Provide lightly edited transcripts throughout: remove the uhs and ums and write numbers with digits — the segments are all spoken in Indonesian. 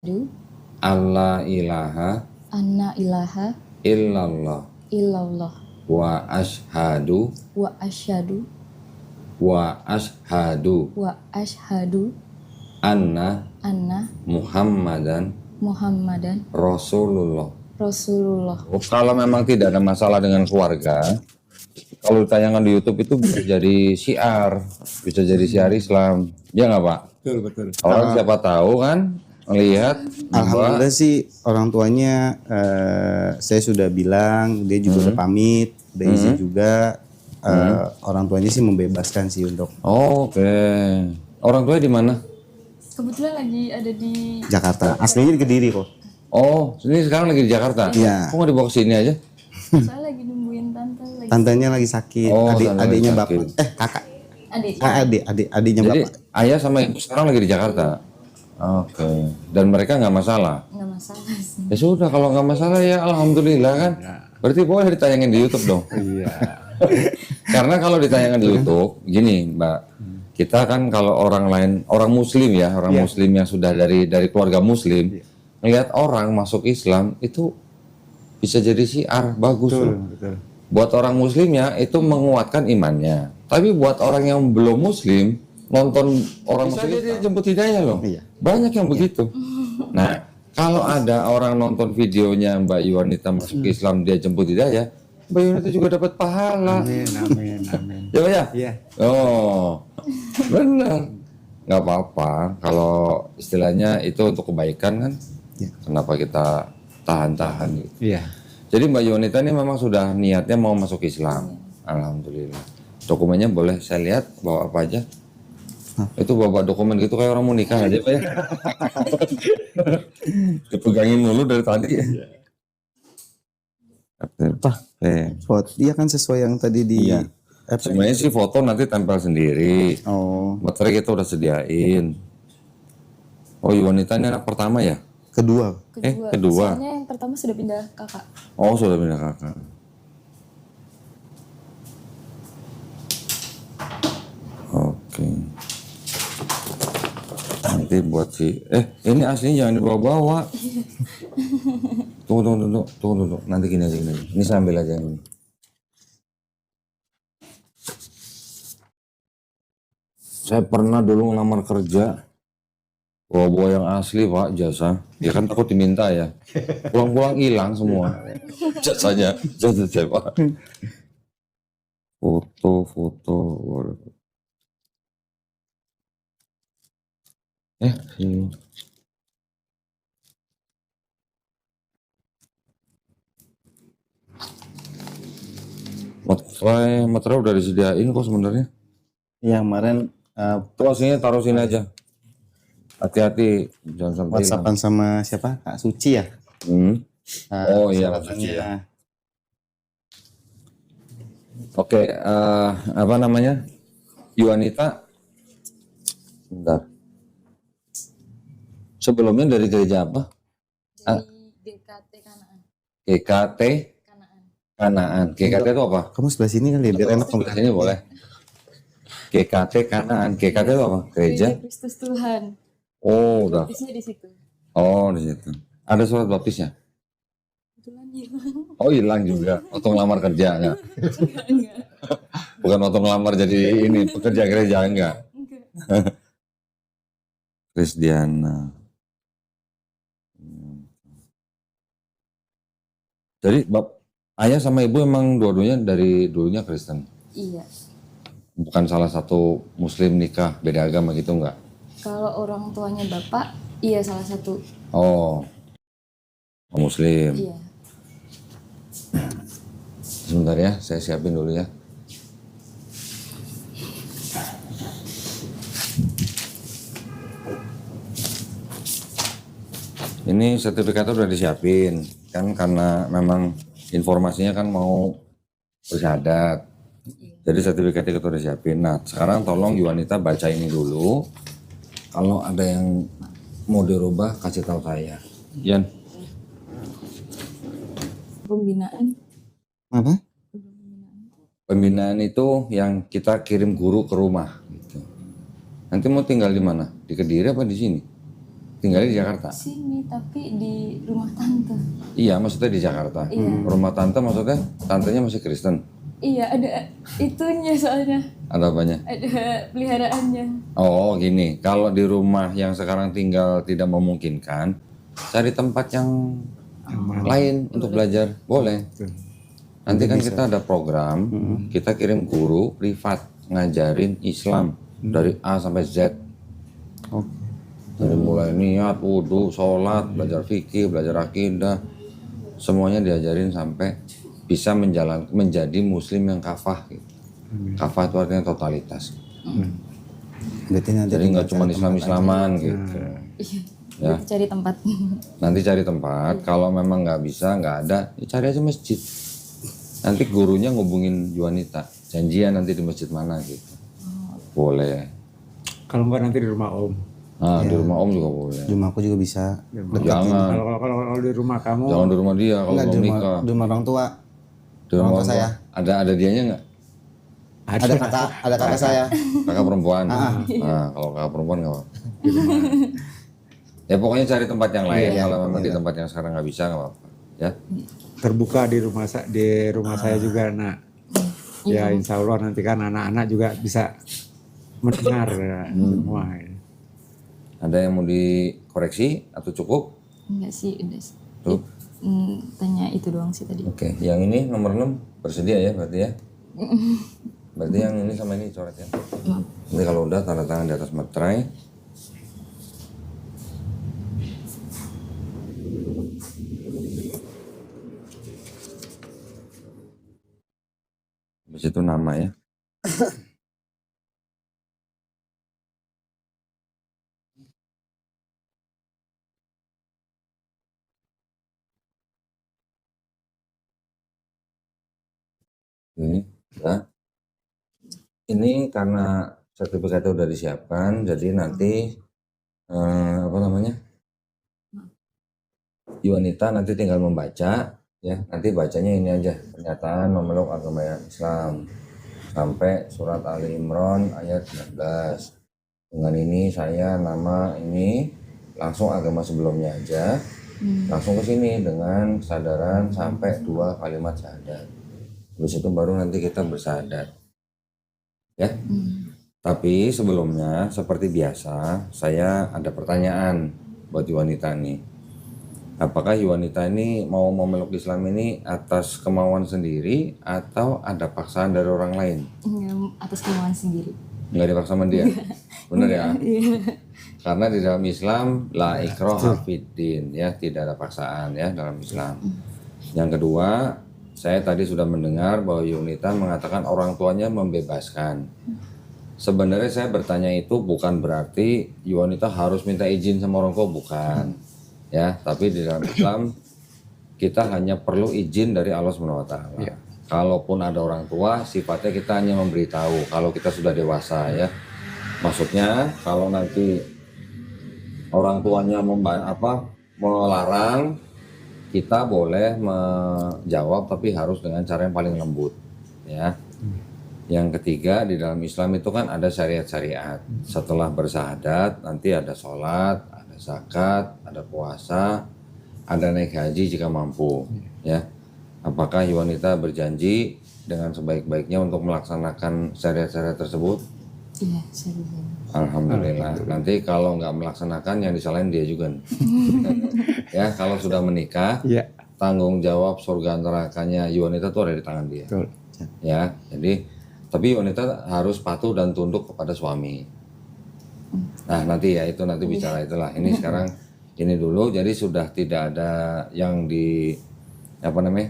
Du, alla ilaha anna ilaha illallah illallah wa ashhadu wa asyhadu wa ashhadu wa asyhadu anna anna Muhammadan Muhammadan Rasulullah. Rasulullah. Kalau memang tidak ada masalah dengan keluarga, kalau ditayangkan di YouTube itu bisa jadi syiar Islam, ya nggak Pak? Betul, betul. Orang siapa tahu kan melihat. Alhamdulillah sih orang tuanya saya sudah bilang, dia juga udah pamit, udah izin juga. Orang tuanya sih membebaskan sih untuk Oke. Orang tuanya di mana? Kebetulan lagi ada di Jakarta. Aslinya di Kediri kok. Oh, ini sekarang lagi di Jakarta. Iya. Kok nggak dibawa ke sini aja? saya lagi nungguin tante lagi. Tantenya lagi sakit. Oh, tante Adiknya lagi bapak. sakit. Kakak. Adik. Adiknya Jadi bapak. ayah sama ibu sekarang lagi di Jakarta. Oke. Dan mereka nggak masalah. Nggak masalah sih. Ya sudah, kalau nggak masalah ya alhamdulillah kan. Berarti boleh ditayangin di YouTube dong. Iya. Karena kalau ditayangkan di YouTube, gini Mbak, kita kan kalau orang lain, orang Muslim ya, orang Muslim yang sudah dari keluarga Muslim, ngelihat orang masuk Islam itu bisa jadi syiar, bagus loh. Betul. Buat orang Muslimnya itu menguatkan imannya. Tapi buat orang yang belum Muslim, nonton orang Muslim dia jemput hidayah loh. Iya. Banyak yang begitu. Nah, kalau ada orang nonton videonya Mbak Yuwanita masuk Islam dia jemput hidayah, Mbak Yuwanita juga dapat pahala. Amin. Ya Pak ya? Iya. Oh, benar. Nggak apa-apa. Kalau istilahnya itu untuk kebaikan kan. Iya. Kenapa kita tahan-tahan gitu. Iya. Jadi Mbak Yunita ini memang sudah niatnya mau masuk Islam. Alhamdulillah. Dokumennya boleh saya lihat, bawa apa aja. Itu bawa dokumen gitu kayak orang mau nikah aja Pak ya. Dipegangin dulu dari tadi ya. Pak, Foto dia kan sesuai yang tadi di Iya. Sebenarnya sih foto nanti tempel sendiri. Oh, Materai kita udah sediain. Oh, Yuwanita ini anak pertama ya? Kedua. kedua. Soalnya yang pertama sudah pindah kakak. Oh, sudah pindah kakak. Oke. Nanti buat ini aslinya jangan dibawa-bawa. Tunggu. Nanti gini aja. Ini saya ambil aja ini. Saya pernah dulu ngelamar kerja, bawa yang asli Pak, jasa. Ya kan takut diminta ya. Pulang-pulang hilang semua. Jasa saya Pak. Foto. Sini. Materai udah disediain kok sebenarnya. yang kemarin Tuh sini taruh sini aja. Hati-hati jangan sampai hilang. WhatsAppan sama siapa? Kak Suci ya? Oh iya, Kak Suci Suci ya. Oke, apa namanya? Yuwanita. Bentar. Sebelumnya dari gereja apa? Dari GKT Kanaan. GKT Kanaan. GKT itu apa? Kamu sebelah sini kali ya, biar enak Sebelah sini boleh. GKT Kanaan. GKT itu apa? Gereja? Kristus Tuhan. Oh, udah. Baptisnya di situ. Oh, di situ. Ada surat baptisnya? Kebetulan hilang. Oh, hilang juga. Waktu ngelamar kerja enggak? Enggak. Bukan waktu ngelamar jadi ini pekerja gereja enggak? Krisdiana. Jadi ayah sama ibu emang dua-duanya dari dulunya Kristen? Iya. Bukan salah satu Muslim nikah beda agama gitu enggak? Kalau orang tuanya bapak, iya salah satu. Oh, Muslim. Iya. Sebentar ya, saya siapin dulu ya. Ini sertifikatnya udah disiapin, kan karena memang informasinya kan mau bersyahadat. Jadi sertifikatnya kita udah siapin. Nah, sekarang tolong Yuwanita baca ini dulu. Kalau ada yang mau dirubah, kasih tahu saya. Yan. Pembinaan. apa? Pembinaan itu yang kita kirim guru ke rumah. Gitu. Nanti mau tinggal di mana? Di Kediri apa di sini? Tinggalnya di Jakarta? Sini tapi di rumah tante. Iya, maksudnya di Jakarta. Rumah tante maksudnya tantenya masih Kristen? Iya, ada itunya soalnya. Ada apanya? Ada peliharaannya. Oh gini, kalau di rumah yang sekarang tinggal tidak memungkinkan, cari tempat yang lain untuk belajar, boleh. Nanti kan kita ada program, kita kirim guru privat ngajarin Islam dari A sampai Z. Oke. Dari mulai niat, wudhu, sholat, belajar fikih, belajar akidah, semuanya diajarin sampai bisa menjadi muslim yang kafah. Gitu. Kafah itu artinya totalitas. Berarti nanti Jadi nggak cuma tinggal cari tempat Islam-Islaman gitu. Iya. Ya. Cari tempat. Nanti cari tempat, kalau memang nggak bisa, nggak ada, ya cari aja masjid. Nanti gurunya ngubungin Yuanita, janjian nanti di masjid mana gitu. Boleh. Kalau enggak nanti di rumah Om. Nah, di rumah Om juga boleh. Di rumah aku juga bisa. Jangan, Kalau di rumah kamu, jangan di rumah dia kalau Enggak, belum nikah. di rumah orang tua. Di rumah orang tua saya. Ada dianya nggak? Ada kakak saya. Kakak perempuan. Nah, kalau kakak perempuan nggak apa-apa. Ya pokoknya cari tempat yang lain. Kalau memang di tempat yang sekarang nggak bisa nggak apa-apa. Ya. terbuka di rumah saya juga, Nak. Ya insya Allah nanti kan anak-anak juga bisa mendengar ya, semua. Ya. Ada yang mau dikoreksi atau cukup? Enggak sih, udah sih. Tuh. Tanya itu doang sih tadi. Oke, yang ini nomor 6 bersedia ya berarti ya? Berarti yang ini sama ini coret ya? Nanti kalau udah tanda tangan di atas materai. Habis itu nama ya. Ini, ya. Ini karena sertifikatnya udah disiapkan, jadi nanti apa namanya? Yuanita nanti tinggal membaca, ya. Nanti bacanya ini aja, pernyataan memeluk agama Islam sampai surat Ali Imran ayat 19. Dengan ini saya nama ini langsung agama sebelumnya aja, langsung ke sini dengan kesadaran sampai 2 kalimat syahadat. Habis itu baru nanti kita bersyahadat. Ya. Tapi sebelumnya seperti biasa saya ada pertanyaan buat Yuanita nih. Apakah Yuanita ini mau memeluk Islam ini atas kemauan sendiri atau ada paksaan dari orang lain? Enggak, atas kemauan sendiri. Enggak dipaksa sama dia? Bener ya? Karena di dalam Islam la ikraha fiddin, ya, tidak ada paksaan ya dalam Islam. Yang kedua, saya tadi sudah mendengar bahwa Yuanita mengatakan orang tuanya membebaskan. Sebenarnya saya bertanya itu bukan berarti Yuanita harus minta izin sama orang tua, bukan. Ya, tapi di dalam Islam kita hanya perlu izin dari Allah Subhanahu wa taala. Ya. Kalaupun ada orang tua, sifatnya kita hanya memberitahu kalau kita sudah dewasa ya. Maksudnya kalau nanti orang tuanya melarang, kita boleh menjawab tapi harus dengan cara yang paling lembut ya. Yang ketiga, di dalam Islam itu kan ada syariat-syariat. Setelah bersyahadat nanti ada sholat, ada zakat, ada puasa, ada naik haji jika mampu ya. Apakah Yuanita berjanji dengan sebaik-baiknya untuk melaksanakan syariat-syariat tersebut? Iya, serius. Alhamdulillah. Nanti kalau nggak melaksanakan yang disalahin dia juga. Ya, kalau sudah menikah, Ya. tanggung jawab surga nerakanya Yuanita itu ada di tangan dia. Betul. Ya, jadi tapi Yuanita harus patuh dan tunduk kepada suami. Nah, nanti ya itu nanti bicara itulah. Ini sekarang ini dulu. Jadi sudah tidak ada yang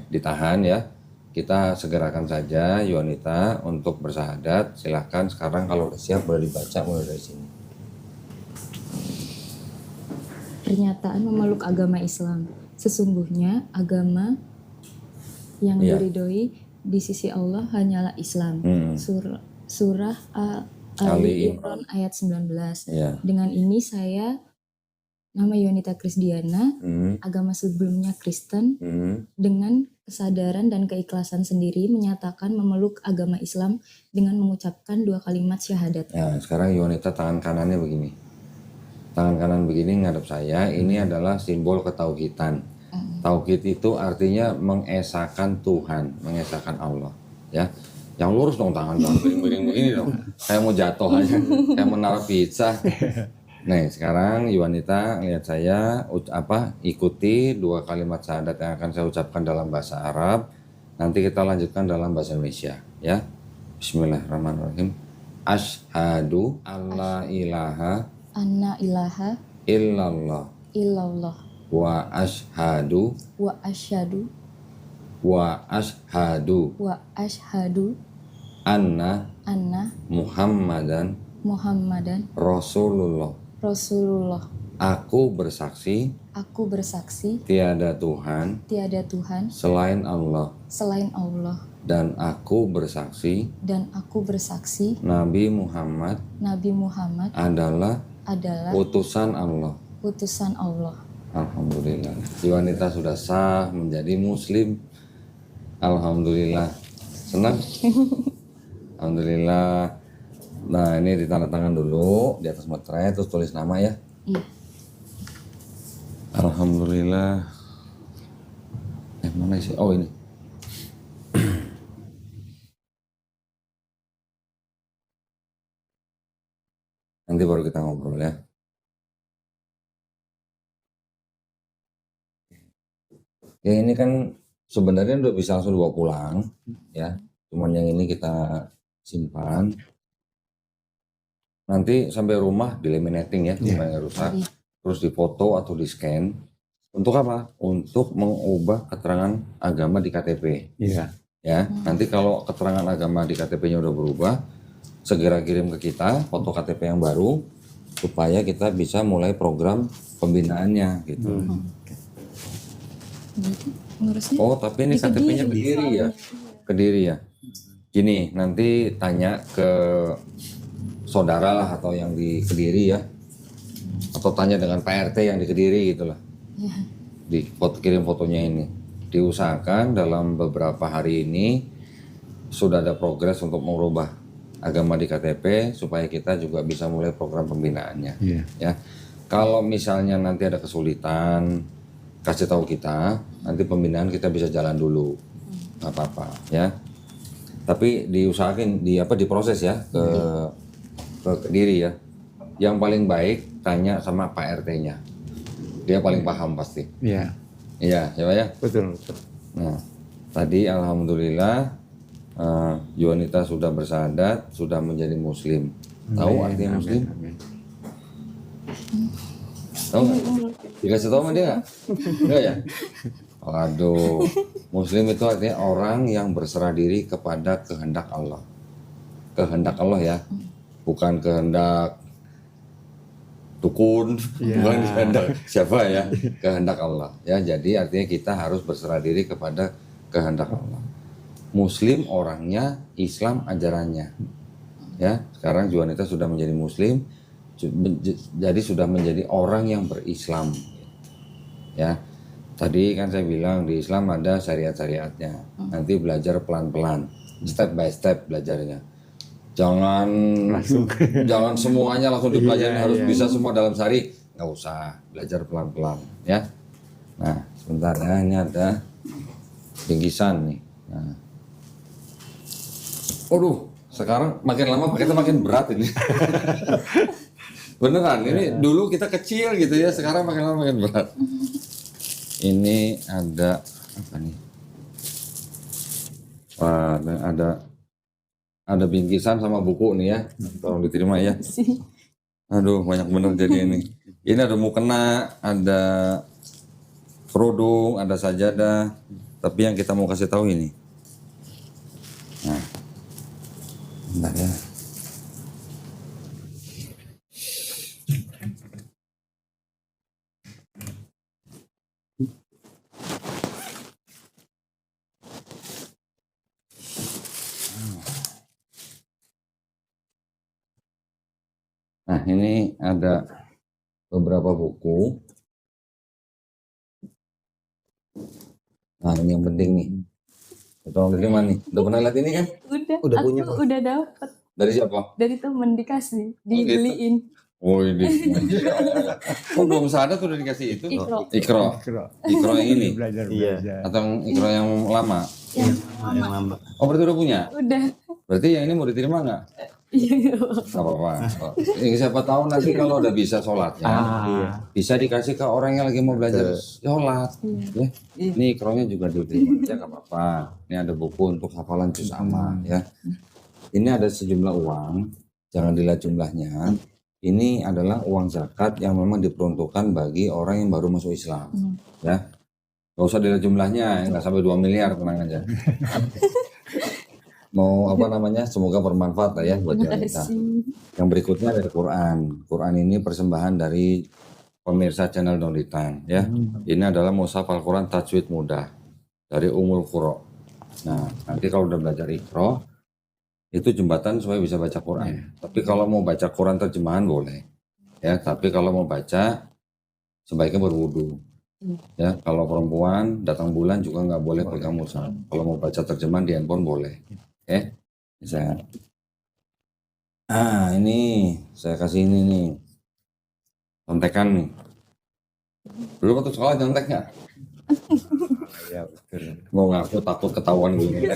ditahan ya. Kita segerakan saja Yuanita untuk bersyahadat. Silahkan sekarang kalau udah siap boleh dibaca mulai dari sini. Pernyataan memeluk agama Islam. Sesungguhnya agama yang diridhoi di sisi Allah hanyalah Islam. Surah Ali Imran ayat 19. Ya. Dengan ini saya, nama Yuanita Krisdiana, agama sebelumnya Kristen, dengan kesadaran dan keikhlasan sendiri menyatakan memeluk agama Islam dengan mengucapkan 2 kalimat syahadat. Ya, sekarang Yuanita tangan kanannya begini. Tangan kanan begini ngadep saya, ini adalah simbol ketauhidan. Tauhid itu artinya mengesahkan Tuhan, mengesahkan Allah. Ya, yang lurus dong tangan, jangan miring-miring begini dong. Saya mau jatuh aja, kayak menara pizza. Nah, sekarang Yuanita lihat saya, ikuti 2 kalimat syahadat yang akan saya ucapkan dalam bahasa Arab. Nanti kita lanjutkan dalam bahasa Indonesia, ya. Bismillahirrahmanirrahim. Asyhadu alla ilaha Anna ilaha illallah illallah wa asyhadu wa asyhadu wa asyhadu wa asyhadu anna anna Muhammadan Muhammadan Rasulullah. Rasulullah. Aku bersaksi Aku bersaksi tiada Tuhan tiada Tuhan selain Allah, selain Allah, dan aku bersaksi dan aku bersaksi Nabi Muhammad Nabi Muhammad adalah adalah utusan Allah. utusan Allah. Alhamdulillah, si wanita sudah sah menjadi muslim. Alhamdulillah, senang. Alhamdulillah. Nah, ini ditandatangan dulu di atas materai, terus tulis nama ya. Iya. Alhamdulillah. Mana sih? Oh, ini. Nanti baru kita ngobrol ya. Ya, ini kan sebenarnya udah bisa langsung dibawa pulang ya. Cuman yang ini kita simpan. Nanti sampai rumah di laminating ya, supaya nggak rusak. Terus difoto atau di scan. Untuk apa? Untuk mengubah keterangan agama di KTP. Iya. Ya, nanti kalau keterangan agama di KTP-nya udah berubah, segera kirim ke kita foto KTP yang baru supaya kita bisa mulai program pembinaannya gitu. Ngurusnya Oh, tapi ini KTP-nya Kediri ya? Kediri ya? Gini, nanti tanya ke saudara lah atau yang di Kediri ya. Atau tanya dengan Pak RT yang di Kediri gitu lah. Kirim fotonya ini. Diusahakan dalam beberapa hari ini sudah ada progres untuk merubah agama di KTP supaya kita juga bisa mulai program pembinaannya. Iya. Ya. Kalau misalnya nanti ada kesulitan, kasih tahu kita, nanti pembinaan kita bisa jalan dulu, nggak apa-apa ya. Tapi diusahakan diproses ya ke Kediri ya. Yang paling baik tanya sama Pak RT-nya, dia paling paham pasti. Iya. Iya, ya Pak ya. Betul. Nah, tadi alhamdulillah Yuanita sudah bersyahadat, sudah menjadi muslim. Tahu artinya muslim? Amin. Tahu nggak? Dikasih tahu sama dia nggak? Enggak ya? Waduh, muslim itu artinya orang yang berserah diri kepada kehendak Allah. Kehendak Allah ya, bukan kehendak dukun, bukan kehendak siapa ya, kehendak Allah. Ya, jadi artinya kita harus berserah diri kepada kehendak Allah. Muslim orangnya, Islam ajarannya. Ya, sekarang Yuanita sudah menjadi muslim, jadi sudah menjadi orang yang berislam. Ya, tadi kan saya bilang di Islam ada syariat-syariatnya. Nanti belajar pelan-pelan, step by step belajarnya. Jangan jangan semuanya langsung dipelajari harus bisa semua dalam sehari. Nggak usah, belajar pelan-pelan ya. Nah, sebentar ya, ini ada bingkisan nih. Nah. Waduh, sekarang makin lama paketnya makin berat ini. Beneran, ini dulu kita kecil gitu ya, sekarang makin lama makin berat. Ini ada apa nih? Wah, ada bingkisan sama buku nih ya, tolong diterima ya. Aduh, banyak bener jadi ini. Ini ada mukena, ada kerudung, ada sajadah. Tapi yang kita mau kasih tahu ini. Nah, bentar ya. Nah, ini ada beberapa buku. Nah, ini yang penting nih. Tolong diterima nih. Udah pernah lihat ini kan? udah punya, aku udah dapet Dari siapa? dari temen dikasih, dibeliin. Oh ini. Oh belum sadar tuh udah dikasih itu. Iqra. Iqra. Ikro yang ini Belajar. atau ikro yang lama? Yang Yang lama. Oh berarti udah punya? udah. Berarti yang ini mau diterima nggak? Iya. Nggak apa-apa. Siapa tahu nanti kalau udah bisa sholatnya, bisa dikasih ke orang yang lagi mau belajar sholat. Ya. Ini ikronya juga diterima aja nggak apa-apa. Ini ada buku untuk hafalan juz amma ya. Ini ada sejumlah uang, jangan dilihat jumlahnya. Ini adalah uang zakat yang memang diperuntukkan bagi orang yang baru masuk Islam. Ya. Gak usah dilihat jumlahnya, nggak sampai 2 miliar, tenang aja. Mau apa namanya, semoga bermanfaat lah ya buat kita. Yang berikutnya dari Quran. Quran ini persembahan dari pemirsa channel Dongditan ya. Ini adalah mushaf Al-Quran tajwid mudah dari Ummul Qura. Nah, nanti kalau udah belajar Iqra, itu jembatan supaya bisa baca Quran. Tapi kalau mau baca Quran terjemahan boleh. Ya, tapi kalau mau baca sebaiknya berwudu. Ya, kalau perempuan datang bulan juga nggak boleh pegang mushaf. Kalau mau baca terjemahan di handphone boleh. Oke, bisa. Ini saya kasih ini nih, contekan nih. Dulu waktu sekolah contek nggak? Ya betul. Mau ngaku takut ketahuan gue.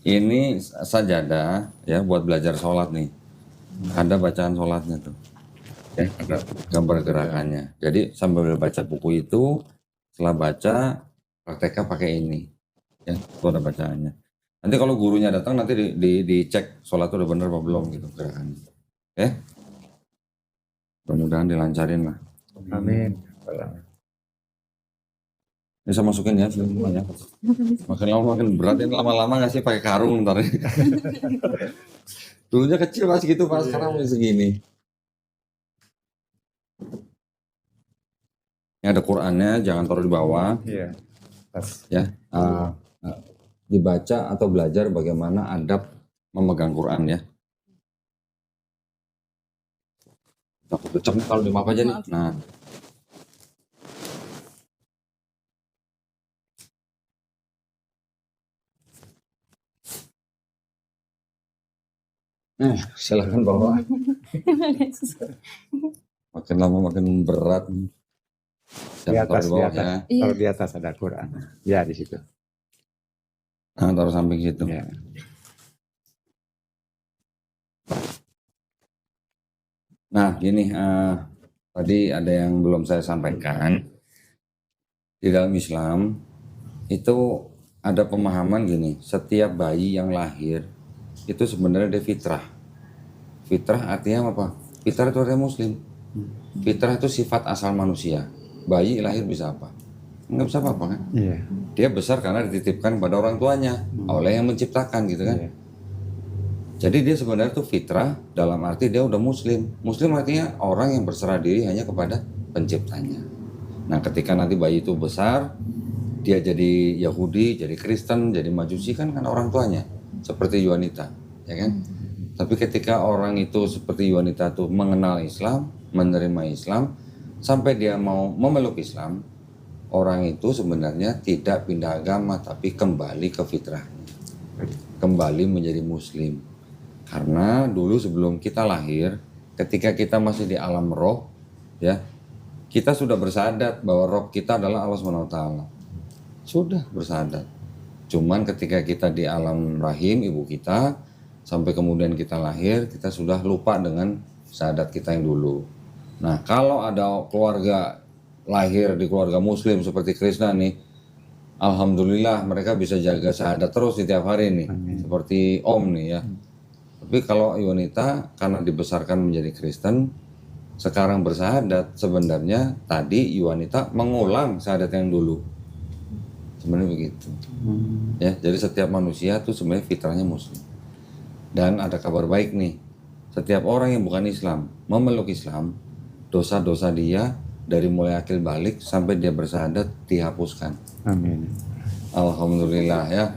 Ini sajadah ya buat belajar sholat nih. Ada bacaan sholatnya tuh. Ya, ada gambar gerakannya. Jadi sambil baca buku itu, setelah baca prakteknya pakai ini. Ya, itu ada bacaannya. Nanti kalau gurunya datang nanti dicek sholat itu udah bener apa belum gitu gerakannya. Oke? Mudah-mudahan dilancarin lah. Amin. Ini saya masukin ya semuanya. Makin lama makin berat, ini lama-lama nggak sih pakai karung ntar. Dulunya kecil pas gitu, pas sekarang udah segini. Ini ada Qurannya, jangan taruh di bawah. Iya. Pas. Ya, dibaca atau belajar bagaimana adab memegang Quran ya. Takut pecah nih kalau di maaf aja nih. Nah. Silakan bawa. Makin lama makin berat. Di atas, Taruh di atas. ya. Kalau di atas ada Quran. Ya di situ. Nah, taruh samping situ. Ya. Nah, gini, tadi ada yang belum saya sampaikan. Di dalam Islam itu ada pemahaman gini, setiap bayi yang lahir itu sebenarnya dia fitrah. Fitrah artinya apa? Fitrah itu artinya muslim. Fitrah itu sifat asal manusia. Bayi lahir bisa apa? Nggak bisa apa-apa kan? Iya. Dia besar karena dititipkan pada orang tuanya, oleh yang menciptakan gitu kan. Iya. Jadi dia sebenarnya itu fitrah dalam arti dia udah muslim. Muslim artinya orang yang berserah diri hanya kepada penciptanya. Nah ketika nanti bayi itu besar, dia jadi Yahudi, jadi Kristen, jadi Majusi kan orang tuanya. Seperti Yuanita, ya kan? Tapi ketika orang itu seperti Yuanita itu mengenal Islam, menerima Islam, sampai dia mau memeluk Islam, orang itu sebenarnya tidak pindah agama tapi kembali ke fitrahnya, kembali menjadi muslim. Karena dulu sebelum kita lahir, ketika kita masih di alam roh, ya kita sudah bersadat bahwa roh kita adalah Allah SWT. Sudah bersadat. Cuman ketika kita di alam rahim ibu kita, sampai kemudian kita lahir, kita sudah lupa dengan syahadat kita yang dulu. Nah kalau ada keluarga lahir di keluarga muslim seperti Krishna nih, alhamdulillah mereka bisa jaga syahadat terus di tiap hari nih. Seperti Om nih ya. Tapi kalau Yunita karena dibesarkan menjadi Kristen, sekarang bersyahadat, sebenarnya tadi Yunita mengulang syahadat yang dulu. Sebenarnya begitu. Ya, jadi setiap manusia tuh sebenarnya fitrahnya muslim. Dan ada kabar baik nih. Setiap orang yang bukan Islam, memeluk Islam, dosa-dosa dia dari mulai akil balik sampai dia bersyahadat dihapuskan. Amin. Alhamdulillah ya.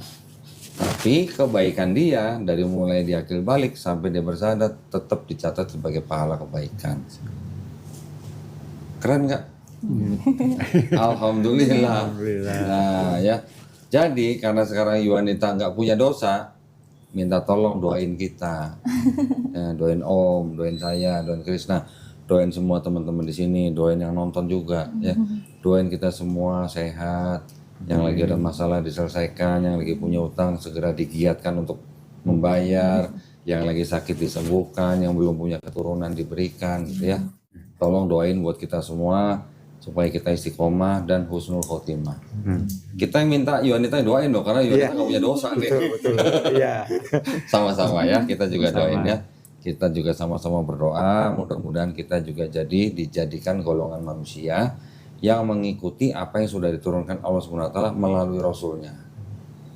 Tapi kebaikan dia dari mulai dia akil balik sampai dia bersyahadat tetap dicatat sebagai pahala kebaikan. Keren nggak? Alhamdulillah. Alhamdulillah. Nah ya. Jadi karena sekarang Yuanita nggak punya dosa, minta tolong doain kita. Ya, doain Om, doain saya, doain Krisna, doain semua teman-teman di sini, doain yang nonton juga ya. Doain kita semua sehat, yang lagi ada masalah diselesaikan, yang lagi punya utang segera digiatkan untuk membayar, yang lagi sakit disembuhkan, yang belum punya keturunan diberikan gitu ya. Tolong doain buat kita semua supaya kita istiqomah dan husnul khotimah. Kita yang minta Yuanita doain dong, karena Yuanita nggak punya dosa nih. Betul. Iya. Sama-sama ya, kita juga doain ya. Kita juga sama-sama berdoa, mudah-mudahan kita juga dijadikan golongan manusia yang mengikuti apa yang sudah diturunkan Allah SWT melalui Rasulnya.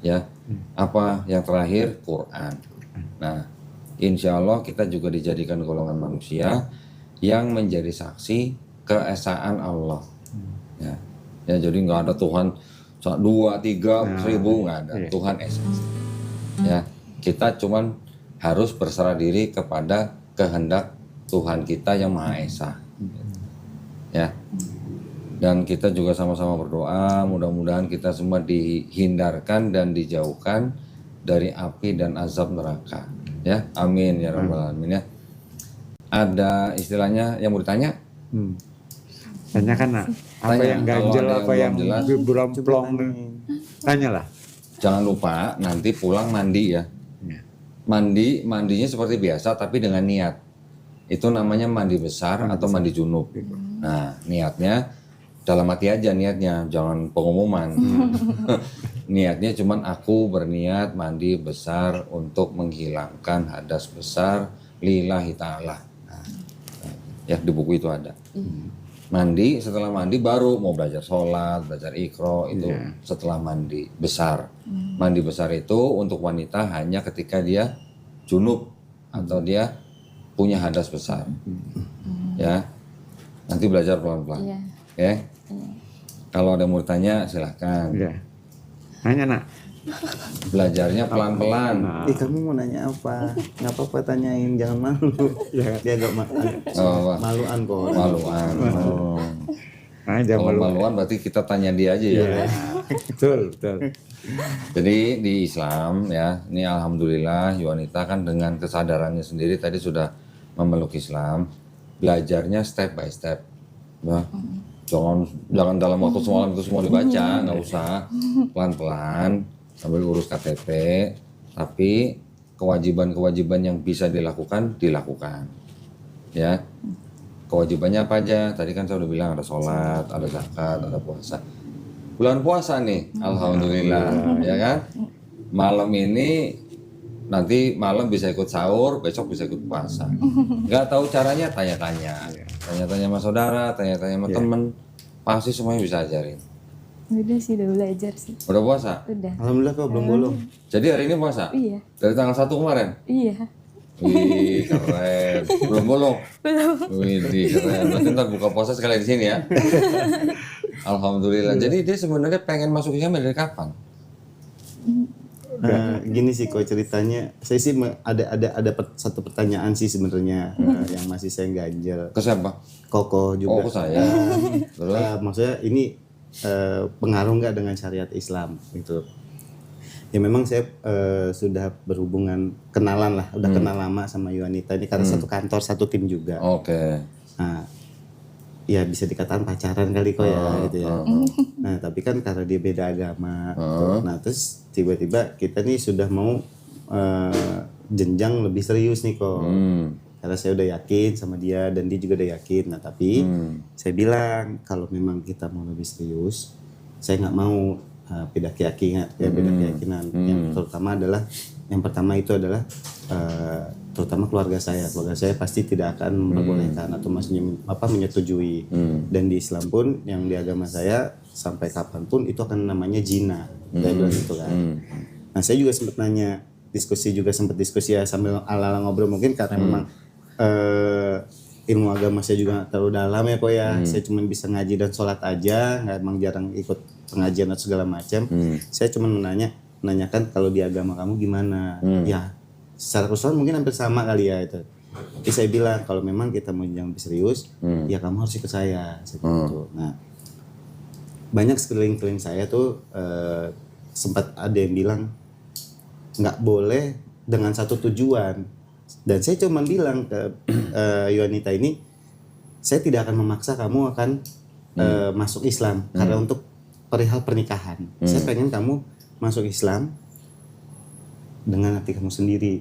Ya, apa yang terakhir Quran. Nah, insya Allah kita juga dijadikan golongan manusia yang menjadi saksi keesaan Allah. Ya, ya jadi nggak ada Tuhan 2, 3, 1000 nggak ada. Tuhan esa. Ya, kita cuman harus berserah diri kepada kehendak Tuhan kita yang Maha Esa. Ya. Dan kita juga sama-sama berdoa, mudah-mudahan kita semua dihindarkan dan dijauhkan dari api dan azab neraka. Ya, amin ya rabbal alamin ya. Ada istilahnya yang mau ditanya? Tanyakan nak, apa Tanya, yang ganjel, kalau ada apa yang belum jelas, belum plong, tanyalah. Jangan lupa nanti pulang mandi ya. Mandinya seperti biasa tapi dengan niat. Itu namanya mandi besar atau mandi junub. Nah, niatnya dalam hati aja niatnya, jangan pengumuman. Niatnya cuman aku berniat mandi besar untuk menghilangkan hadas besar lillahi ta'ala. Nah, ya di buku itu ada. Mandi, setelah mandi baru mau belajar sholat, belajar iqra itu setelah mandi besar. Mandi besar itu untuk wanita hanya ketika dia junub atau dia punya hadas besar. Ya, nanti belajar pelan-pelan. Oke? Kalau ada mau tanya silahkan. Nanya nak. Belajarnya pelan-pelan. Kamu mau nanya apa? Nggak apa-apa tanyain, jangan malu. Dia agak maluan kok. Maluan. Kalau maluan berarti kita tanya dia aja ya. Betul. Jadi di Islam ya, ini alhamdulillah Yuanita kan dengan kesadarannya sendiri tadi sudah memeluk Islam, belajarnya step by step. Ya. Jangan dalam waktu semalam itu semua dibaca, nggak usah. Pelan-pelan sambil urus KTP, tapi kewajiban-kewajiban yang bisa dilakukan. Ya. Kewajibannya apa aja? Tadi kan saya udah bilang ada sholat, ada zakat, ada puasa. Bulan puasa nih, alhamdulillah, ya kan? Malam ini nanti malam bisa ikut sahur, besok bisa ikut puasa. Nggak tahu caranya, tanya-tanya sama saudara, tanya-tanya sama temen, pasti semuanya bisa ajarin. Udah sih, udah belajar sih. Udah puasa? Udah. Alhamdulillah kok belum bolong. Jadi hari ini puasa? Iya. Dari tanggal 1 kemarin? Iya. Wih, keren. Belum bolong? Belum. Wih, keren. Berarti ntar buka puasa sekali di sini ya. Alhamdulillah. Jadi dia sebenarnya pengen masuk Islam dari kapan? Gini sih kok ceritanya. Saya sih ada satu pertanyaan sih sebenarnya yang masih saya ganjel. Ke siapa? Koko juga. Oh, ke saya. Terus? Maksudnya ini pengaruh nggak dengan syariat Islam gitu? Ya memang saya sudah berhubungan kenalan lah, udah kenal lama sama Yuanita ini karena satu kantor, satu tim juga. Oke. Nah, ya bisa dikatakan pacaran kali kok ya gitu ya. Nah, tapi kan karena dia beda agama. Nah, terus tiba-tiba kita nih sudah mau jenjang lebih serius nih kok. Karena saya udah yakin sama dia dan dia juga udah yakin. Nah, tapi saya bilang kalau memang kita mau lebih serius, saya nggak mau beda keyakinan. Yang pertama itu adalah terutama keluarga saya pasti tidak akan memperbolehkan atau maksudnya menyetujui. Dan di Islam pun yang di agama saya sampai kapanpun itu akan namanya zina. Saya bilang gitu kan. Nah, saya juga sempat sempat diskusi ya sambil ala-ala ngobrol mungkin karena memang ilmu agama saya juga nggak terlalu dalam ya kok ya. Saya cuma bisa ngaji dan sholat aja, emang jarang ikut pengajian atau segala macam. Saya cuma menanyakan kalau di agama kamu gimana. Ya secara keseluruhan mungkin hampir sama kali ya itu. Jadi saya bilang kalau memang kita mau yang lebih serius, ya kamu harus ikut saya. Gitu. Nah, banyak sekeliling saya tuh sempat ada yang bilang nggak boleh dengan satu tujuan. Dan saya cuma bilang ke Yuanita ini, saya tidak akan memaksa kamu akan masuk Islam karena untuk perihal pernikahan. Saya pengen kamu masuk Islam dengan hati kamu sendiri.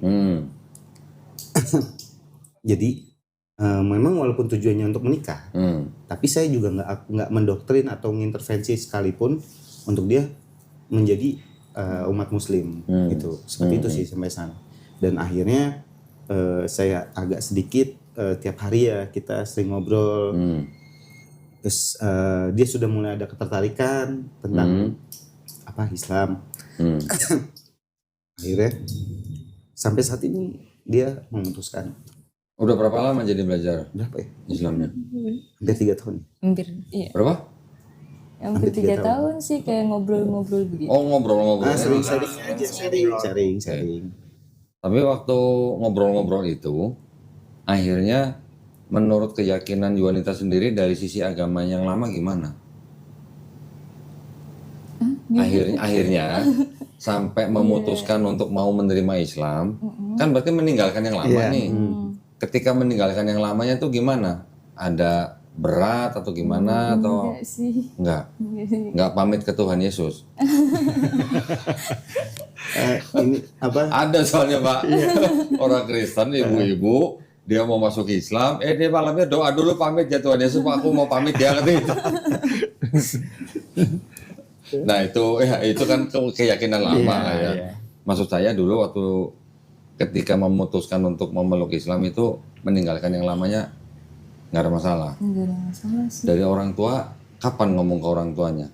Jadi memang walaupun tujuannya untuk menikah, tapi saya juga nggak mendoktrin atau mengintervensi sekalipun untuk dia menjadi umat Muslim gitu. Seperti itu sih sampai sana. Dan akhirnya saya agak sedikit tiap hari ya kita sering ngobrol. Terus dia sudah mulai ada ketertarikan tentang Islam. Akhirnya sampai saat ini dia memutuskan. Udah berapa lama jadi belajar Berapa ya? Islamnya? Hampir 3 tahun. Hampir, iya. Berapa? Hampir 3 tahun sih kayak ngobrol-ngobrol begitu. Oh, ngobrol-ngobrol. Sering aja, sharing. Tapi waktu ngobrol-ngobrol itu, akhirnya menurut keyakinan Yuanita sendiri dari sisi agama yang lama gimana? Akhirnya sampai memutuskan untuk mau menerima Islam, kan berarti meninggalkan yang lama nih. Ketika meninggalkan yang lamanya tuh gimana? Ada berat atau gimana atau Enggak sih. Enggak pamit ke Tuhan Yesus? Ini apa? Ada soalnya Pak, orang Kristen ibu-ibu dia mau masuk Islam, dia malamnya doa dulu pamit ya Tuhan Yesus, Pak, aku mau pamit ya katanya itu. Nah itu kan keyakinan lama ya. Maksud saya dulu waktu ketika memutuskan untuk memeluk Islam itu meninggalkan yang lamanya nggak ada masalah. Enggak ada masalah sih. Dari orang tua kapan ngomong ke orang tuanya?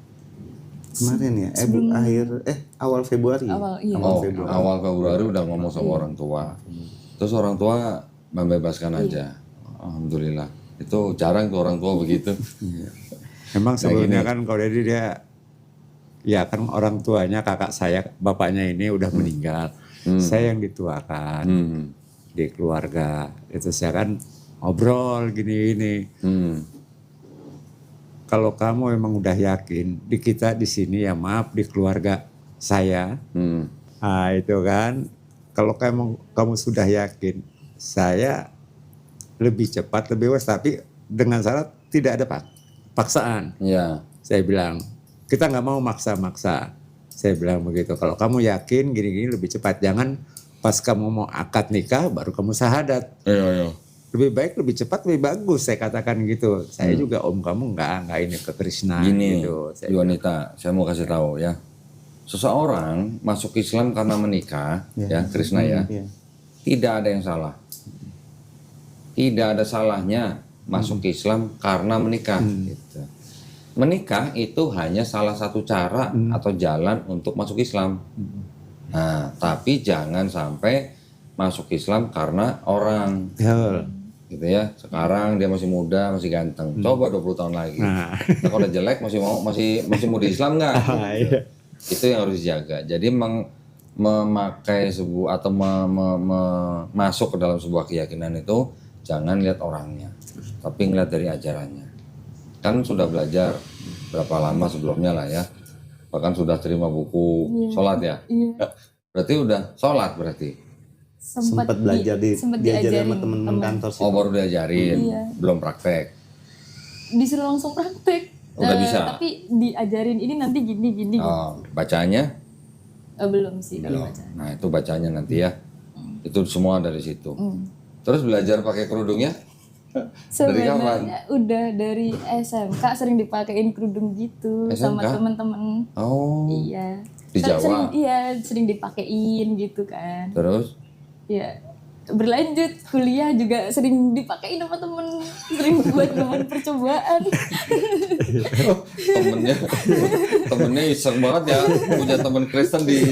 Kemarin ya, awal Februari. Awal Februari udah ngomong sama orang tua. Terus orang tua membebaskan aja. Alhamdulillah. Itu jarang tuh orang tua begitu. Memang sebelumnya kan kalau jadi dia, ya kan orang tuanya kakak saya, bapaknya ini udah meninggal. Saya yang dituakan di keluarga. Itu saya kan ngobrol gini-gini. Kalau kamu emang udah yakin di kita di sini ya maaf di keluarga saya, nah itu kan kalau kamu sudah yakin saya lebih cepat lebih wes, tapi dengan syarat tidak ada paksaan. Ya. Saya bilang kita nggak mau maksa-maksa. Saya bilang begitu. Kalau kamu yakin gini-gini lebih cepat, jangan pas kamu mau akad nikah baru kamu syahadat. Iya. Lebih baik lebih cepat lebih bagus, saya katakan gitu. Saya juga om kamu nggak ini ke Krishna Gini, gitu. Yuanita, saya mau kasih tahu ya. Seseorang masuk Islam karena menikah, ya Krishna ya, tidak ada yang salah. Tidak ada salahnya masuk Islam karena menikah. Gitu. Menikah itu hanya salah satu cara atau jalan untuk masuk Islam. Nah, tapi jangan sampai masuk Islam karena orang. Gitu ya. Sekarang dia masih muda, masih ganteng. Coba 20 tahun lagi. Nah, kalau udah jelek masih mau di Islam nggak? Itu yang harus dijaga. Jadi memakai sebuah atau masuk ke dalam sebuah keyakinan itu jangan lihat orangnya, tapi ngeliat dari ajarannya. Kan sudah belajar berapa lama sebelumnya lah ya, bahkan sudah terima buku sholat ya. Berarti udah sholat berarti. Sempat belajar diajarin sama teman-teman kantor sih. Oh, baru diajarin, belum praktek. Disuruh langsung praktek. Udah bisa. Tapi diajarin ini nanti gini. Oh, bacanya? Belum sih. Belum. Nah itu bacanya nanti ya. Itu semua dari situ. Terus belajar pakai kerudungnya? Sebenarnya udah dari SMK sering dipakein kerudung gitu sama teman-teman. Oh. Iya. Di Jawa? Sering dipakein gitu kan. Terus? Ya berlanjut kuliah juga sering dipakein sama temen, sering buat teman percobaan. temennya iseng banget ya punya teman Kristen di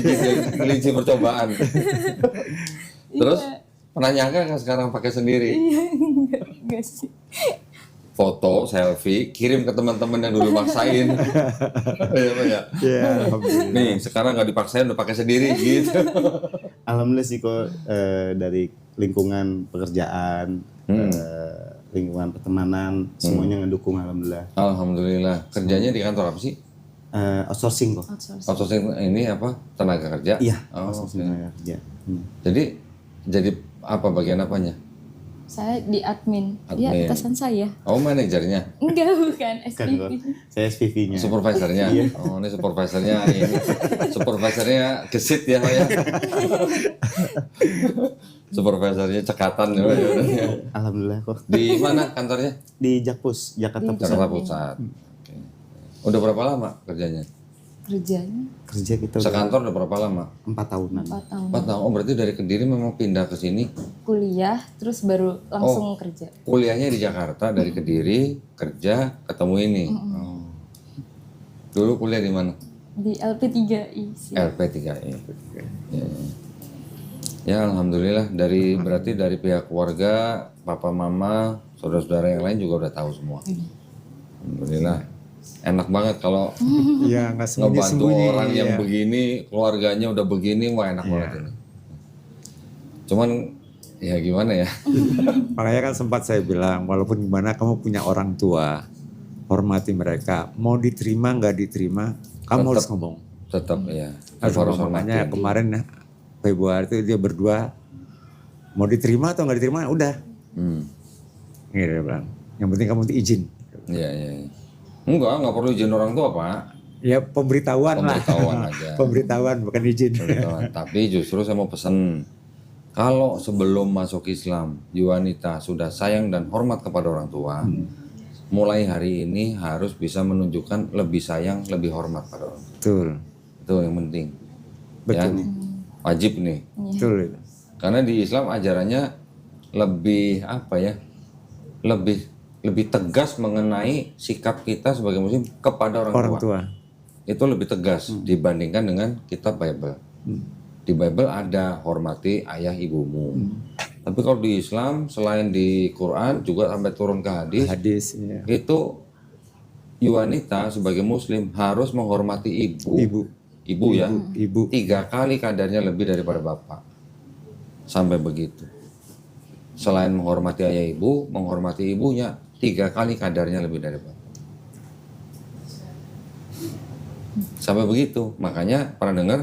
kelinci percobaan. Terus pernah nyangka kan sekarang pakai sendiri? Enggak sih. Foto, selfie, kirim ke teman-teman yang dulu maksain. Iya. Nih sekarang nggak dipaksain udah pakai sendiri gitu. Alhamdulillah sih kok dari lingkungan pekerjaan, lingkungan pertemanan semuanya ngedukung alhamdulillah. Alhamdulillah. Kerjanya di kantor apa sih? outsourcing kok. Outsourcing ini apa? Tenaga kerja? Iya, Oh, outsourcing oke. tenaga kerja. Jadi apa bagian apanya? Saya di admin. Dia Admin. atasan saya. Oh, manajernya, Enggak, bukan Kan kok, SPV. saya SPV-nya. supervisornya. Oh, ini supervisornya ini. Supervisornya gesit ya, Pak ya. Supervisornya cekatan ya, Pak, ya. Alhamdulillah kok. Di mana kantornya? Di Jakpus, Jakarta Pusat. Jakarta Pusat. Oke. Udah berapa lama kerjanya? Kerjanya Kerja kita udah Sekantor udah berapa lama? 4 tahunan. 4 tahun. 4 tahun. Oh, berarti dari Kediri memang pindah ke sini. Kuliah, terus baru langsung kerja. Kuliahnya di Jakarta, dari Kediri, kerja, ketemu ini. Oh. Dulu kuliah di mana? Di LP3I sih. LP3I. Ya. Ya, alhamdulillah berarti dari pihak keluarga, papa mama, saudara-saudara yang lain juga udah tahu semua. Alhamdulillah. Enak banget kalau Iya, nggak ngebantu sembunyi-sembunyi. orang yang ya. begini, keluarganya udah begini, wah enak banget ini. Cuman ya gimana ya? Makanya kan sempat saya bilang, walaupun gimana kamu punya orang tua, hormati mereka. Mau diterima nggak diterima, kamu Tetap. harus ngomong. Tetap ya. Harus Harus ngomong. Makanya hormati. kemarin Februari itu dia berdua, mau diterima atau nggak diterima, udah. Gitu dia bilang. Yang penting kamu izin. Iya, iya. Enggak perlu izin orang tua, Pak. Ya pemberitahuan lah. Pemberitahuan aja. Pemberitahuan bukan izin. Pemberitahuan. Tapi justru saya mau pesen, kalau sebelum masuk Islam, wanita sudah sayang dan hormat kepada orang tua, mulai hari ini harus bisa menunjukkan lebih sayang, lebih hormat pada orang tua. Betul. Itu yang penting. Betul Ya. nih. Wajib nih. Betul. Karena di Islam ajarannya lebih apa ya? Lebih tegas mengenai sikap kita sebagai muslim kepada orang Orang tua. tua. Itu lebih tegas dibandingkan dengan kitab Bible. Di Bible ada hormati ayah ibumu. Tapi kalau di Islam selain di Quran juga sampai turun ke hadis, Hadis. Ya. itu wanita sebagai muslim harus menghormati ibu ya, Ibu. 3 kali kadarnya lebih daripada bapak. Sampai begitu. Selain menghormati ayah ibu, menghormati ibunya 3 kali kadarnya lebih dari bapak. Sampai begitu. Makanya pernah dengar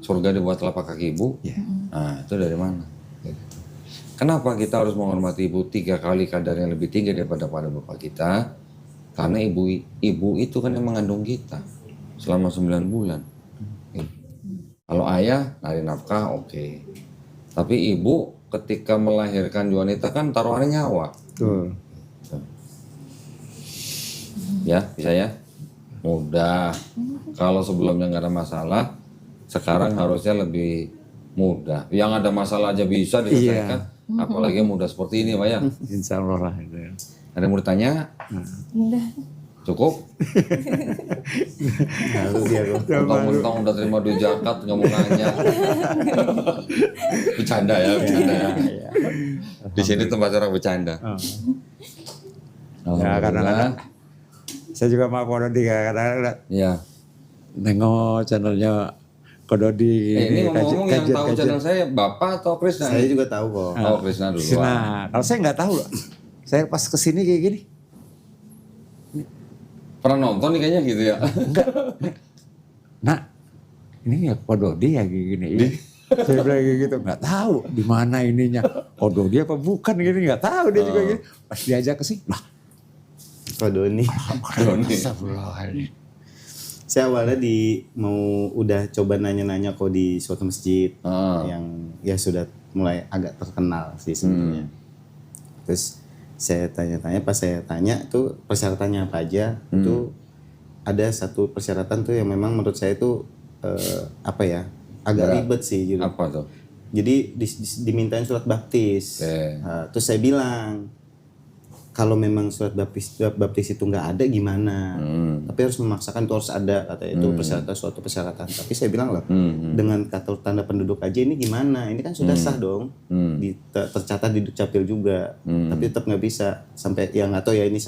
surga dibuat telapak kaki ibu? Nah, itu dari mana? Kenapa kita harus menghormati ibu 3 kali kadarnya lebih tinggi daripada bapak kita? Karena ibu itu kan yang mengandung kita selama 9 bulan. Kalau ayah nari nafkah oke. Tapi ibu ketika melahirkan wanita kan taruhannya nyawa. Betul. Ya, bisa ya? Mudah. Kalau sebelumnya nggak ada masalah, sekarang harusnya lebih mudah. Yang ada masalah aja bisa diselesaikan. Apalagi yang mudah seperti ini, Pak ya. Insya Allah lah itu. Ya. Ada yang mau ditanya? Udah. Cukup? Lalu dia kok. Mentang-mentang udah terima duit zakat, nggak mau nanya. Bercanda ya, bercanda ya. Di sini tempat orang bercanda. Ya kadang-kadang saya juga mau Kododi kadang-kadang Ya. nengok channelnya Kododi. Ini ngomong-ngomong yang tahu kajian. channel saya Bapak atau Krisna? Saya juga tahu kok. Oh, Krisna dulu. Nah, kalau saya nggak tahu loh. Saya pas kesini kayak gini. Pernah nonton nih kayaknya gitu ya? Nah, ini ya Kododi ya kayak gini. Saya bilang kayak gitu, nggak tahu di mana ininya. Kododi apa bukan gini, nggak tahu dia juga gini. Pas diajak ke sini, lah. Kodoni. Doni. Astagfirullahaladzim. Saya awalnya udah coba nanya-nanya kok di suatu masjid yang ya sudah mulai agak terkenal sih sebenarnya. Terus saya tanya-tanya, pas saya tanya tuh persyaratannya apa aja, itu ada satu persyaratan tuh yang memang menurut saya itu apa ya, agak ribet sih gitu. Apa tuh? Jadi dimintain surat baptis. Nah, terus saya bilang kalau memang surat baptis itu nggak ada gimana? Tapi harus memaksakan itu harus ada, kata itu persyaratan, suatu persyaratan. Tapi saya bilang lah, dengan kata tanda penduduk aja ini gimana? Ini kan sudah sah dong, tercatat di Dukcapil juga. Tapi tetap nggak bisa sampai yang nggak tahu ya ini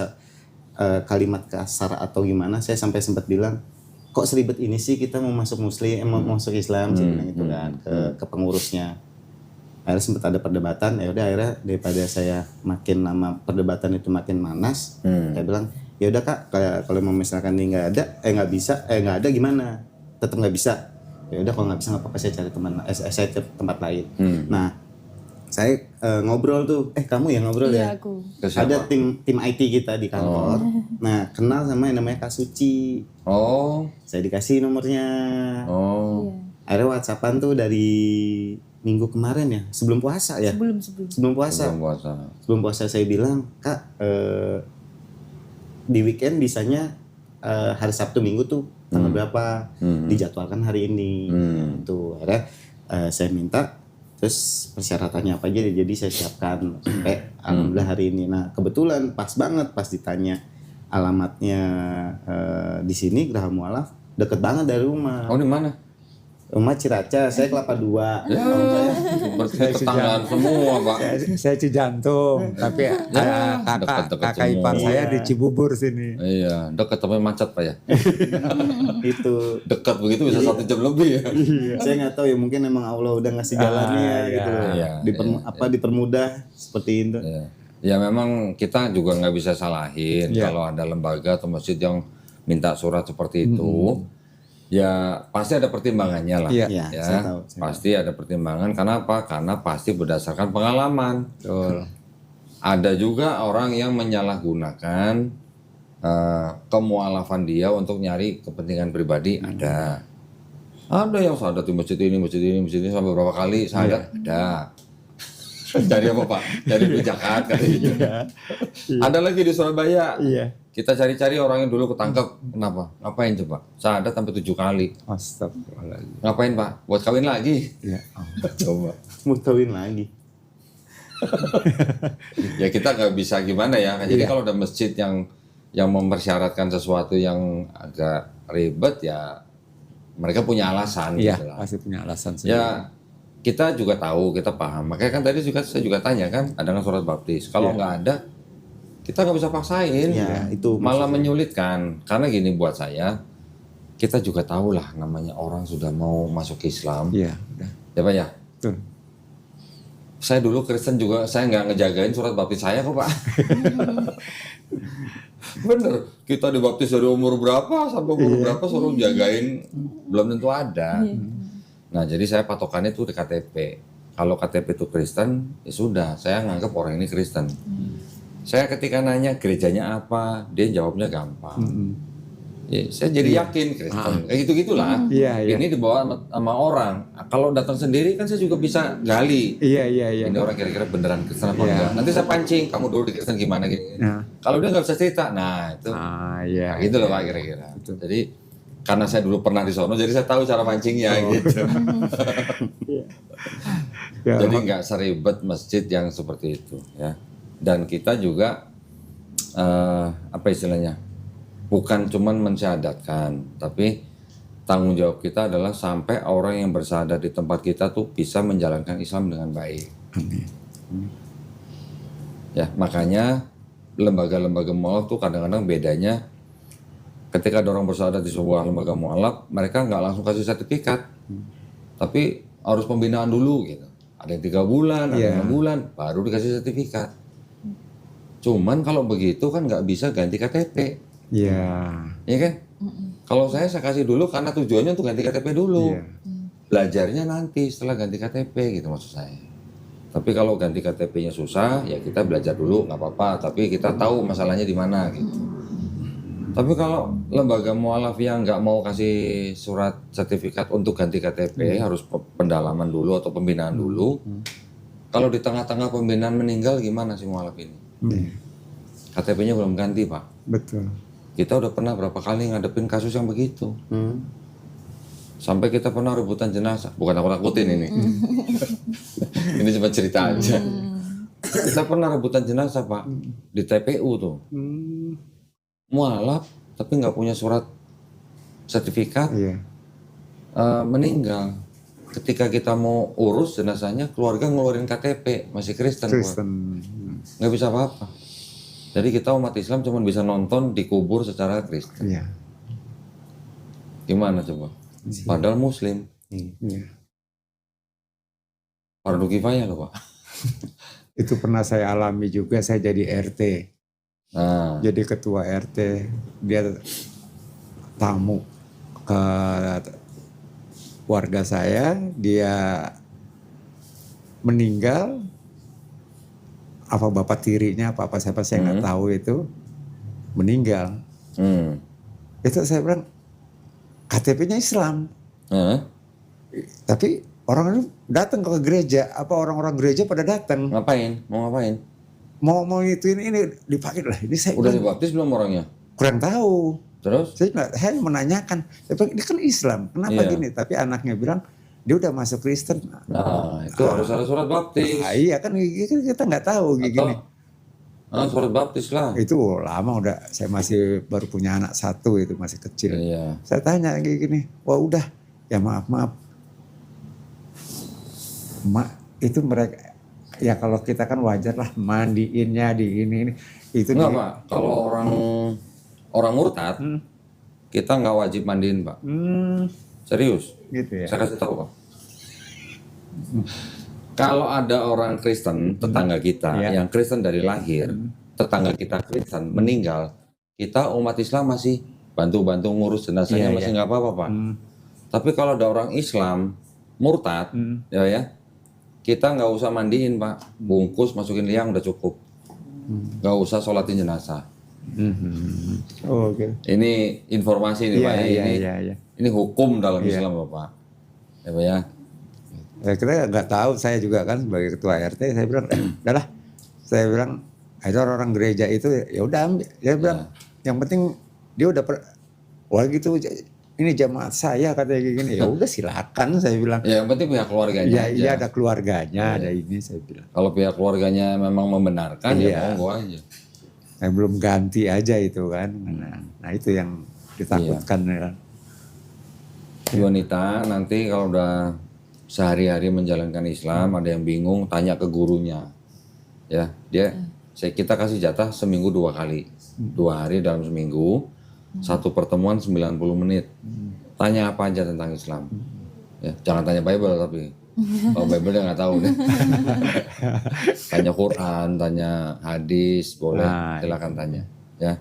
kalimat kasar atau gimana. Saya sampai sempat bilang, kok seribet ini sih kita mau masuk Muslim, mau masuk Islam, saya bilang gitu kan ke pengurusnya. Akhirnya sempat ada perdebatan, ya udah akhirnya daripada saya makin lama perdebatan itu makin panas, saya bilang ya udah Kak, kalau mau misalkan ini nggak ada gimana, tetap nggak bisa, ya udah kalau nggak bisa nggak apa-apa, saya cari saya cari tempat lain. Nah saya ngobrol tuh, kamu yang ngobrol Iya, ya, aku. ada tim IT kita di kantor. Nah kenal sama yang namanya Kak Suci, saya dikasih nomornya. Iya. Akhirnya WhatsAppan tuh dari minggu kemarin ya, sebelum puasa ya. Sebelum puasa saya bilang, Kak, di weekend bisanya hari Sabtu Minggu tuh tanggal berapa, dijadwalkan hari ini. Tuh akhirnya saya minta, terus persyaratannya apa aja, jadi saya siapkan sampai alhamdulillah hari ini. Nah kebetulan pas banget pas ditanya alamatnya di sini Geraha Mualaf, deket banget dari rumah. Di mana? Rumah Ciracas, saya Kelapa 2. Ya, berarti tetanggaan semua, Pak. Saya Cijantung, tapi kakak ipar saya di Cibubur sini. Iya, dekat tapi macet, Pak ya. Itu Dekat begitu bisa 1 jam lebih ya. saya nggak tahu ya, mungkin emang Allah udah ngasih jalannya gitu loh. Dipermudah seperti itu. Ya memang kita juga nggak bisa salahin kalau ada lembaga atau masjid yang minta surat seperti itu. Ya pasti ada pertimbangannya lah. Iya, saya tahu. Pasti ada pertimbangan. Karena apa? Karena pasti berdasarkan pengalaman. Betul. Ada juga orang yang menyalahgunakan kemualafan dia untuk nyari kepentingan pribadi. Ada yang sahadat di masjid ini sampai berapa kali sahadat. Ada. Cari apa Pak? Cari pijakan kali gitu. Ada lagi di Surabaya. Kita cari-cari orang yang dulu ketangkep. Kenapa? Ngapain coba? Sahadat sampai 7 kali. Astagfirullahaladzim. Ngapain Pak? Buat kawin lagi? Ya. Coba. Mau kawin lagi. Ya kita nggak bisa gimana ya. Jadi kalau ada masjid yang mempersyaratkan sesuatu yang agak ribet ya mereka punya alasan. Iya, gitu lah. pasti punya alasan sendiri. Ya kita juga tahu, kita paham. Makanya kan tadi saya juga tanya kan, ada nggak surat baptis? Kalau nggak ada, kita nggak bisa paksain. Ya, itu malah menyulitkan. Karena gini buat saya, kita juga tahu lah namanya orang sudah mau masuk Islam. Iya, udah. Ya Pak ya? Betul. Saya dulu Kristen juga, saya nggak ngejagain surat baptis saya kok Pak. Bener, kita dibaptis dari umur berapa sampai umur berapa suruh jagain, belum tentu ada. Nah jadi saya patokannya itu di KTP. Kalau KTP itu Kristen, ya sudah, saya nganggap orang ini Kristen. Saya ketika nanya gerejanya apa, dia jawabnya gampang. Ya, saya jadi yakin Kristen, kayak gitu-gitulah. Ini dibawa sama orang. Kalau datang sendiri kan saya juga bisa gali. Iya. Ini orang kira-kira beneran Kristen apa enggak. Nanti saya pancing, kamu dulu di Kristen gimana gitu. Kalau dia nggak bisa cerita, nah itu. Nah, gitu loh Pak kira-kira. Jadi karena saya dulu pernah di sono, jadi saya tahu cara mancingnya gitu. Jadi nggak seribet masjid yang seperti itu ya. Dan kita juga apa istilahnya, bukan cuman mensyahadatkan, tapi tanggung jawab kita adalah sampai orang yang bersyahadat di tempat kita tuh bisa menjalankan Islam dengan baik. Ya makanya lembaga-lembaga mualaf tuh kadang-kadang bedanya. Ketika ada orang bersyahadat di sebuah lembaga mualaf, mereka nggak langsung kasih sertifikat, tapi harus pembinaan dulu gitu. Ada yang 3 bulan, ada yang 6 bulan, baru dikasih sertifikat. Cuman kalau begitu kan nggak bisa ganti KTP. Iya kan? Kalau saya kasih dulu karena tujuannya untuk ganti KTP dulu. Belajarnya nanti setelah ganti KTP gitu maksud saya. Tapi kalau ganti KTP-nya susah, ya kita belajar dulu nggak apa-apa. Tapi kita tahu masalahnya di mana gitu. Tapi kalau lembaga mualaf yang nggak mau kasih surat sertifikat untuk ganti KTP, harus pendalaman dulu atau pembinaan dulu. Kalau di tengah-tengah pembinaan meninggal gimana sih mualaf ini? KTP-nya belum ganti Pak. Betul. Kita udah pernah berapa kali ngadepin kasus yang begitu. Sampai kita pernah rebutan jenazah. Bukan aku takutin ini. Ini cuma cerita aja. Kita pernah rebutan jenazah Pak. Di TPU tuh. Mualaf tapi nggak punya surat sertifikat, meninggal. Ketika kita mau urus jenazahnya, keluarga ngeluarin KTP, masih Kristen. Nggak bisa apa-apa. Jadi kita umat Islam cuma bisa nonton dikubur secara Kristen. Gimana coba? Padahal Muslim. Fardu kifayah loh Pak. Itu pernah saya alami juga, saya jadi RT. Jadi ketua RT, dia tamu ke warga saya, dia meninggal, apa bapak tirinya, apa siapa saya nggak tahu itu meninggal. Itu saya bilang KTP-nya Islam, tapi orang itu datang ke gereja, apa orang-orang gereja pada datang. Ngapain? Mau ngapain? Mau ituin ini dipakai lah. Ini saya Udah dibaptis belum orangnya? kurang tahu. Terus? Saya menanyakan, ini kan Islam, kenapa gini? Tapi anaknya bilang dia udah masuk Kristen. Nah, itu harus ada surat baptis. Nah, iya kan kita nggak tahu gini. Surat baptis lah. Itu lama udah, saya masih baru punya anak satu, itu masih kecil. Iya. Saya tanya kayak gini, wah udah, ya maaf. Itu mereka, ya kalau kita kan wajar lah mandiinnya di ini. Itu enggak Pak, kalau orang murtad, kita nggak wajib mandiin Pak. Serius. Gitu ya. Saya kasih tahu Pak. Kalau ada orang Kristen, tetangga kita, yang Kristen dari lahir, tetangga kita Kristen, meninggal, kita umat Islam masih bantu-bantu ngurus jenazahnya, masih nggak apa-apa Pak. Tapi kalau ada orang Islam, murtad, ya, kita nggak usah mandiin Pak. Bungkus, masukin liang, udah cukup. Nggak usah sholatin jenazah. Oh, oke. Ini informasi nih Pak. Ini hukum dalam Islam Bapak. Ya Pak ya. Ya, kita nggak tahu, saya juga kan sebagai ketua RT, saya bilang, udahlah, saya bilang, itu orang gereja itu, ya udah ambil. Dia bilang, yang penting dia udah wah gitu, ini jamaat saya katanya kayak gini, ya udah silakan, saya bilang. Ya yang penting pihak keluarganya ya, aja. Iya ada keluarganya, ada ini, saya bilang. Kalau pihak keluarganya memang membenarkan, ya monggo aja. Saya belum ganti aja itu kan, nah itu yang ditakutkan kan. Wanita nanti kalau udah sehari-hari menjalankan Islam, ada yang bingung, tanya ke gurunya. Ya, kita kasih jatah seminggu 2 kali. 2 hari dalam seminggu, 1 pertemuan 90 menit. Tanya apa aja tentang Islam. Ya, jangan tanya Bible tapi. Kalau Bible dia nggak tahu deh. Tanya Quran, tanya hadis, boleh, silakan tanya. Ya,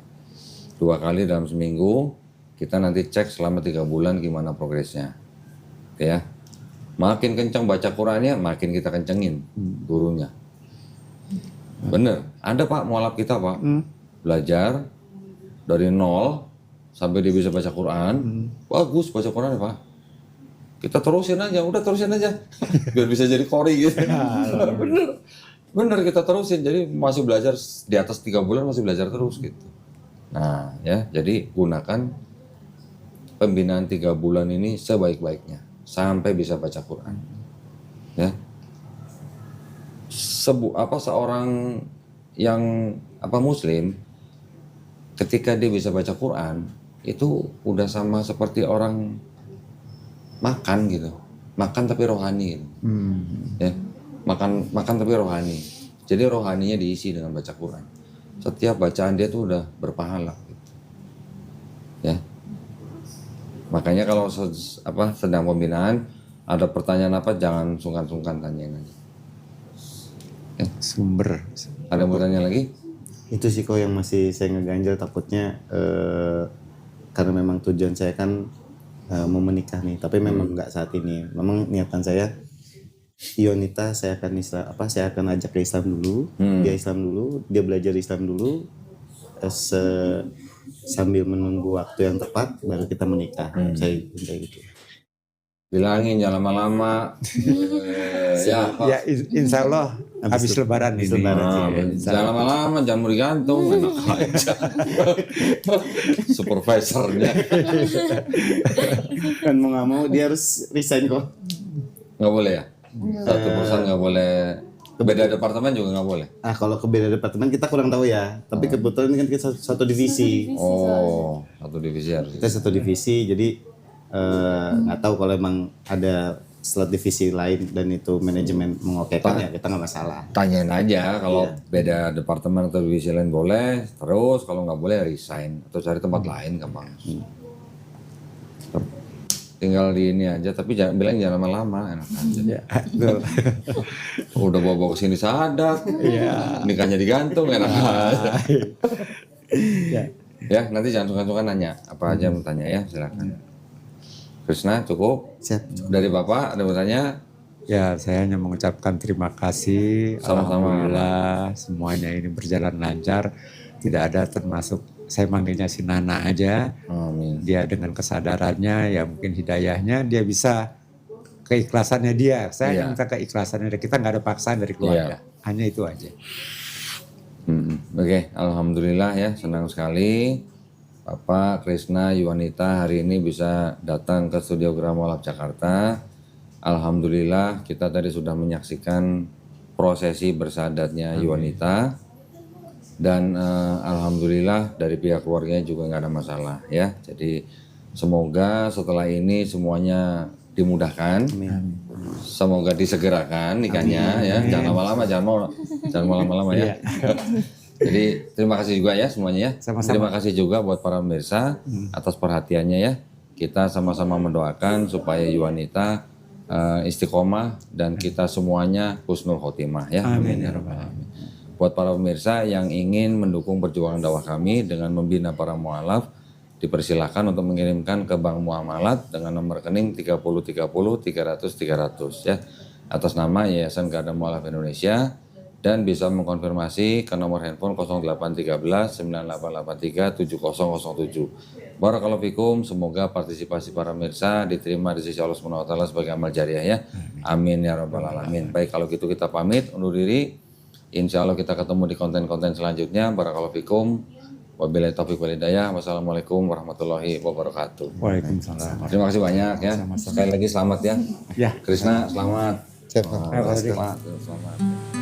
2 kali dalam seminggu, kita nanti cek selama 3 bulan gimana progresnya. Oke ya. Makin kencang baca Qurannya, makin kita kencengin gurunya. Bener, ada Pak mualaf kita Pak, belajar dari 0 sampai dia bisa baca Quran, bagus baca Quran ya Pak. Kita terusin aja, udah terusin aja, biar bisa jadi qori gitu. Bener kita terusin, jadi masih belajar di atas 3 bulan masih belajar terus gitu. Nah ya, jadi gunakan pembinaan 3 bulan ini sebaik-baiknya. Sampai bisa baca Quran, ya. Seorang yang Muslim, ketika dia bisa baca Quran, itu udah sama seperti orang makan gitu, makan tapi rohani, gitu. Ya, makan tapi rohani. Jadi rohaninya diisi dengan baca Quran. Setiap bacaan dia tuh udah berpahala, gitu. Ya. Makanya kalau sedang pembinaan, ada pertanyaan apa, jangan sungkan-sungkan tanyain aja. Ya. Sumber. Ada mau tanya lagi? Itu sih kok yang masih saya ngeganjel, takutnya karena memang tujuan saya kan mau menikah nih, tapi memang nggak saat ini. Memang niatan saya, Yonita saya akan ajak ke Islam dulu, dia Islam dulu, dia belajar Islam dulu, sambil menunggu waktu yang tepat baru kita menikah. Saya kayak gitu. Bilangin jangan lama-lama. Ya insya Allah habis lebaran ini. Jangan lama-lama, jangan mau digantung. Enak aja. Supervisornya. Kan mau nggak mau dia harus resign kok. Nggak boleh ya? Satu perusahaan nggak boleh. Beda departemen juga nggak boleh? Kalau ke beda departemen kita kurang tahu ya. Tapi kebetulan ini kan kita satu divisi. Oh, satu divisi harus. Kita satu divisi, jadi nggak tahu kalau emang ada slot divisi lain dan itu manajemen mengokekan, ya kita nggak masalah. Tanyain aja kalau beda departemen atau divisi lain boleh, terus kalau nggak boleh resign atau cari tempat lain gampang. tinggal di ini aja, tapi jangan bilang jangan lama-lama, enak aja. Ya, betul. Udah bawa-bawa kesini sadat, nikahnya digantung, enak aja. Ya. Ya, nanti jangan sungkan-sungkan nanya, apa aja mau tanya ya, silakan. Krishna, cukup? Siap. Dari Bapak, ada bertanya? Ya, saya hanya mengucapkan terima kasih. Sama-sama. Alhamdulillah semuanya ini berjalan lancar. Tidak ada termasuk saya manggilnya si Nana aja. Amin. Dia dengan kesadarannya, ya mungkin hidayahnya, dia bisa keikhlasannya dia. Saya minta keikhlasannya dia. Kita nggak ada paksaan dari keluarga. Hanya itu aja. Oke, alhamdulillah ya, senang sekali Bapak Krishna Yuwanita hari ini bisa datang ke Studio Gramo Lab Jakarta. Alhamdulillah kita tadi sudah menyaksikan prosesi bersadatnya Yuwanita dan alhamdulillah dari pihak keluarganya juga nggak ada masalah ya. Jadi semoga setelah ini semuanya dimudahkan. Semoga disegerakan nikahnya ya. Jangan lama-lama, jangan mau lama-lama ya. Jadi terima kasih juga ya semuanya ya. Sama-sama. Terima kasih juga buat para pemirsa atas perhatiannya ya. Kita sama-sama mendoakan supaya Yuwanita istiqomah dan kita semuanya husnul khotimah ya. Amin ya rabbal alamin. Buat para pemirsa yang ingin mendukung perjuangan dakwah kami dengan membina para mualaf, dipersilakan untuk mengirimkan ke Bank Muamalat dengan nomor rekening 3030 300 300 ya atas nama Yayasan Garda Mualaf Indonesia dan bisa mengkonfirmasi ke nomor handphone 0813 9883 7007. Barakallahu fikum, semoga partisipasi para pemirsa diterima di sisi Allah Subhanahu wa taala sebagai amal jariah ya. Amin ya rabbal alamin. Baik, kalau gitu kita pamit undur diri. Insya Allah kita ketemu di konten-konten selanjutnya. Barakallahu fikum. Wabillahi taufiq wal hidayah. Wassalamualaikum warahmatullahi wabarakatuh. Waalaikumsalam. Terima kasih banyak ya. Sekali lagi selamat ya. Ya. Krishna selamat. Siap. Selamat. Selamat.